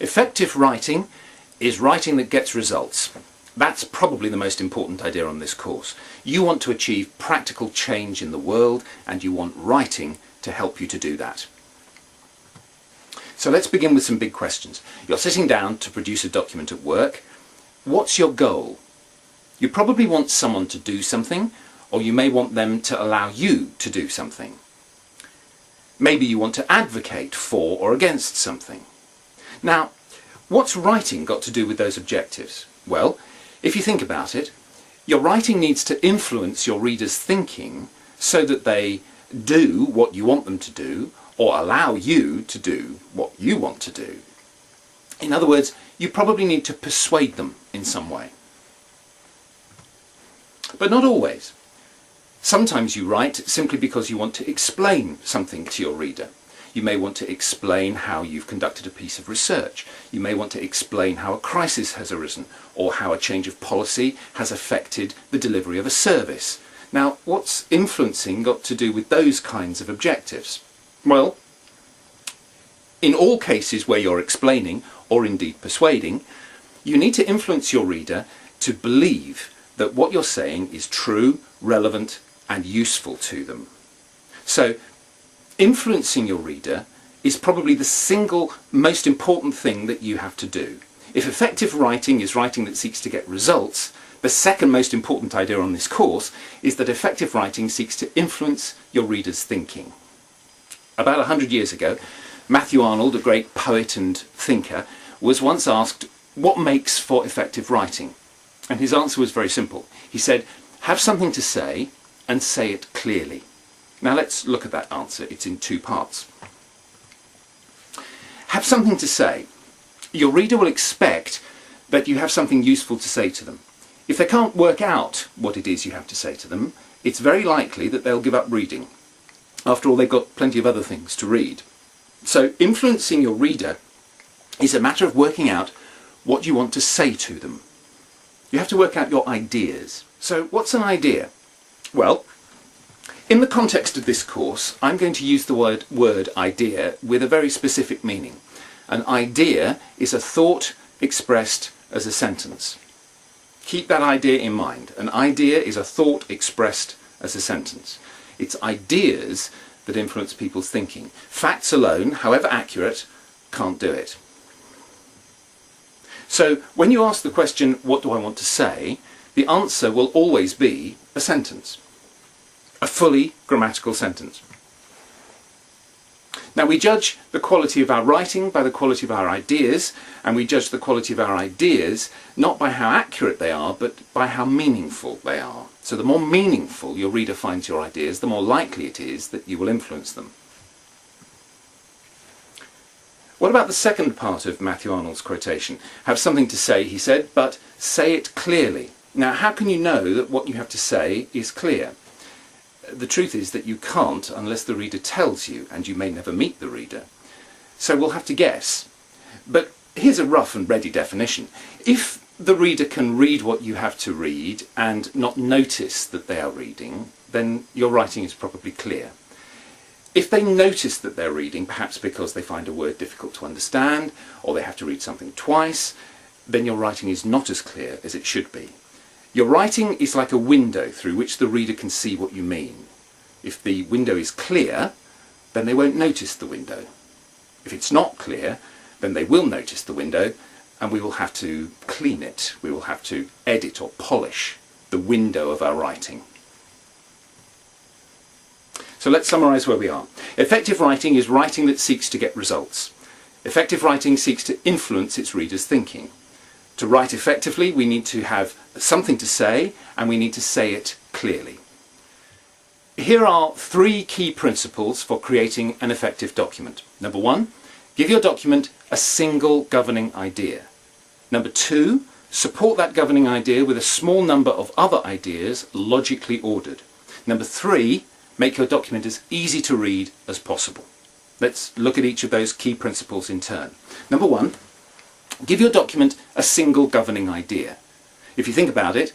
Effective writing is writing that gets results. That's probably the most important idea on this course. You want to achieve practical change in the world, and you want writing to help you to do that. So let's begin with some big questions. You're sitting down to produce a document at work. What's your goal? You probably want someone to do something, or you may want them to allow you to do something. Maybe you want to advocate for or against something. Now, what's writing got to do with those objectives? Well, if you think about it, your writing needs to influence your readers' thinking so that they do what you want them to do, or allow you to do what you want to do. In other words, you probably need to persuade them in some way. But not always. Sometimes you write simply because you want to explain something to your reader. You may want to explain how you've conducted a piece of research. You may want to explain how a crisis has arisen, or how a change of policy has affected the delivery of a service. Now, what's influencing got to do with those kinds of objectives? Well, in all cases where you're explaining, or indeed persuading, you need to influence your reader to believe that what you're saying is true, relevant, and useful to them. So, influencing your reader is probably the single most important thing that you have to do. If effective writing is writing that seeks to get results, the second most important idea on this course is that effective writing seeks to influence your reader's thinking. About 100 years ago, Matthew Arnold, a great poet and thinker, was once asked, what makes for effective writing? And his answer was very simple. He said, have something to say and say it clearly. Now let's look at that answer. It's in two parts. Have something to say. Your reader will expect that you have something useful to say to them. If they can't work out what it is you have to say to them, it's very likely that they'll give up reading. After all, they've got plenty of other things to read. So influencing your reader is a matter of working out what you want to say to them. You have to work out your ideas. So what's an idea? Well, in the context of this course, I'm going to use the word idea with a very specific meaning. An idea is a thought expressed as a sentence. Keep that idea in mind. An idea is a thought expressed as a sentence. It's ideas that influence people's thinking. Facts alone, however accurate, can't do it. So when you ask the question, what do I want to say, the answer will always be a sentence. A fully grammatical sentence. Now, we judge the quality of our writing by the quality of our ideas, and we judge the quality of our ideas not by how accurate they are, but by how meaningful they are. So the more meaningful your reader finds your ideas, the more likely it is that you will influence them. What about the second part of Matthew Arnold's quotation? Have something to say, he said, but say it clearly. Now, how can you know that what you have to say is clear? The truth is that you can't unless the reader tells you, and you may never meet the reader. So we'll have to guess. But here's a rough and ready definition. If the reader can read what you have to read and not notice that they are reading, then your writing is probably clear. If they notice that they're reading, perhaps because they find a word difficult to understand, or they have to read something twice, then your writing is not as clear as it should be. Your writing is like a window through which the reader can see what you mean. If the window is clear, then they won't notice the window. If it's not clear, then they will notice the window, and we will have to clean it. We will have to edit or polish the window of our writing. So let's summarise where we are. Effective writing is writing that seeks to get results. Effective writing seeks to influence its reader's thinking. To write effectively, we need to have something to say, and we need to say it clearly. Here are three key principles for creating an effective document. Number one, give your document a single governing idea. Number two, support that governing idea with a small number of other ideas logically ordered. Number three, make your document as easy to read as possible. Let's look at each of those key principles in turn. Number one, give your document a single governing idea. If you think about it,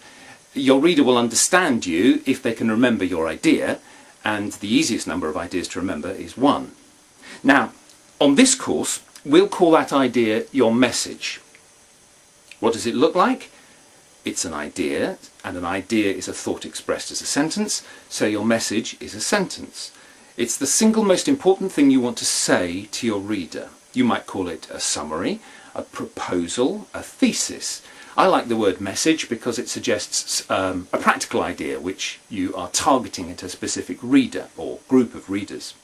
your reader will understand you if they can remember your idea, and the easiest number of ideas to remember is one. Now, on this course, we'll call that idea your message. What does it look like? It's an idea, and an idea is a thought expressed as a sentence, so your message is a sentence. It's the single most important thing you want to say to your reader. You might call it a summary, a proposal, a thesis. I like the word message because it suggests a practical idea which you are targeting at a specific reader or group of readers.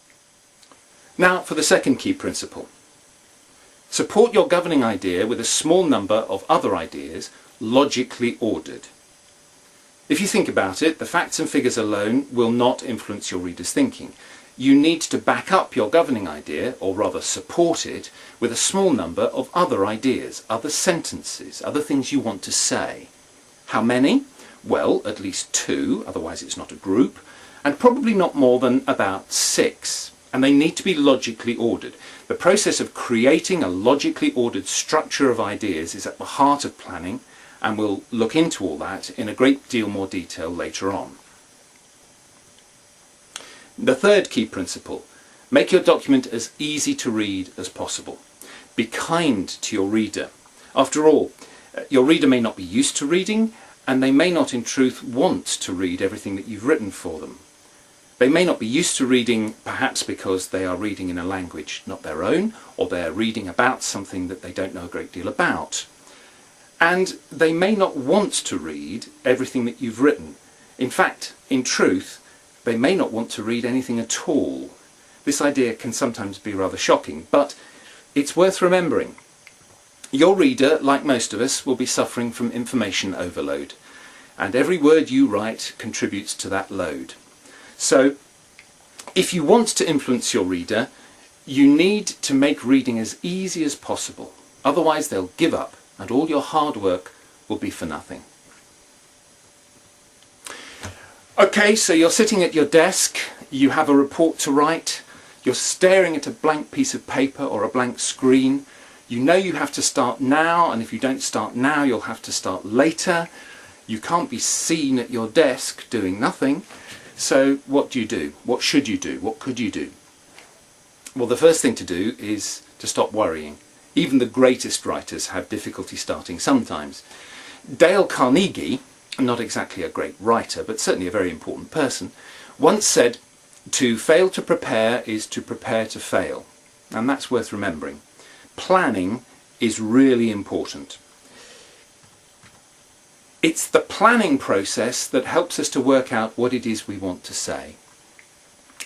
Now for the second key principle. Support your governing idea with a small number of other ideas, logically ordered. If you think about it, the facts and figures alone will not influence your reader's thinking. You need to back up your governing idea, or rather support it, with a small number of other ideas, other sentences, other things you want to say. How many? Well, at least 2, otherwise it's not a group, and probably not more than about 6. And they need to be logically ordered. The process of creating a logically ordered structure of ideas is at the heart of planning, and we'll look into all that in a great deal more detail later on. The third key principle, make your document as easy to read as possible. Be kind to your reader. After all, your reader may not be used to reading, and they may not in truth want to read everything that you've written for them. They may not be used to reading, perhaps because they are reading in a language not their own, or they're reading about something that they don't know a great deal about. And they may not want to read everything that you've written. In fact, in truth, they may not want to read anything at all. This idea can sometimes be rather shocking, but it's worth remembering. Your reader, like most of us, will be suffering from information overload, and every word you write contributes to that load. So, if you want to influence your reader, you need to make reading as easy as possible. Otherwise they'll give up, and all your hard work will be for nothing. Okay, so you're sitting at your desk, you have a report to write, you're staring at a blank piece of paper or a blank screen. You know you have to start now, and if you don't start now, you'll have to start later. You can't be seen at your desk doing nothing. So what do you do? What should you do? What could you do? Well, the first thing to do is to stop worrying. Even the greatest writers have difficulty starting sometimes. Dale Carnegie, not exactly a great writer, but certainly a very important person, once said, "To fail to prepare is to prepare to fail." And that's worth remembering. Planning is really important. It's the planning process that helps us to work out what it is we want to say.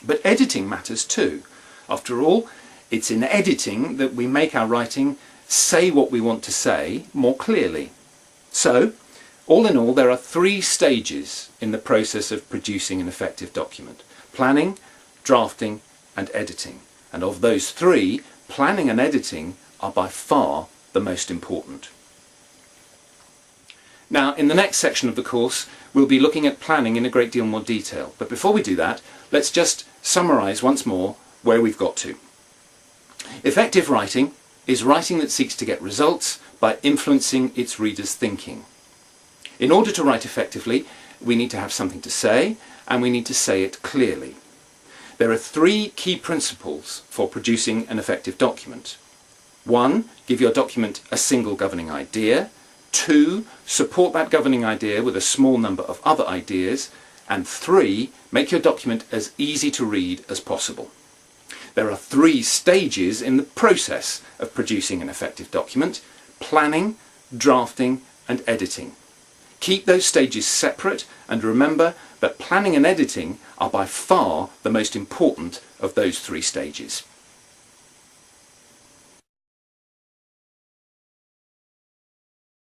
But editing matters too. After all, it's in editing that we make our writing say what we want to say more clearly. So, all in all, there are 3 stages in the process of producing an effective document: planning, drafting, and editing. And of those 3, planning and editing are by far the most important. Now, in the next section of the course, we'll be looking at planning in a great deal more detail. But before we do that, let's just summarise once more where we've got to. Effective writing is writing that seeks to get results by influencing its reader's thinking. In order to write effectively, we need to have something to say, and we need to say it clearly. There are 3 key principles for producing an effective document. 1, give your document a single governing idea. 2, support that governing idea with a small number of other ideas. And 3, make your document as easy to read as possible. There are 3 stages in the process of producing an effective document: planning, drafting, and editing. Keep those stages separate, and remember that planning and editing are by far the most important of those 3 stages.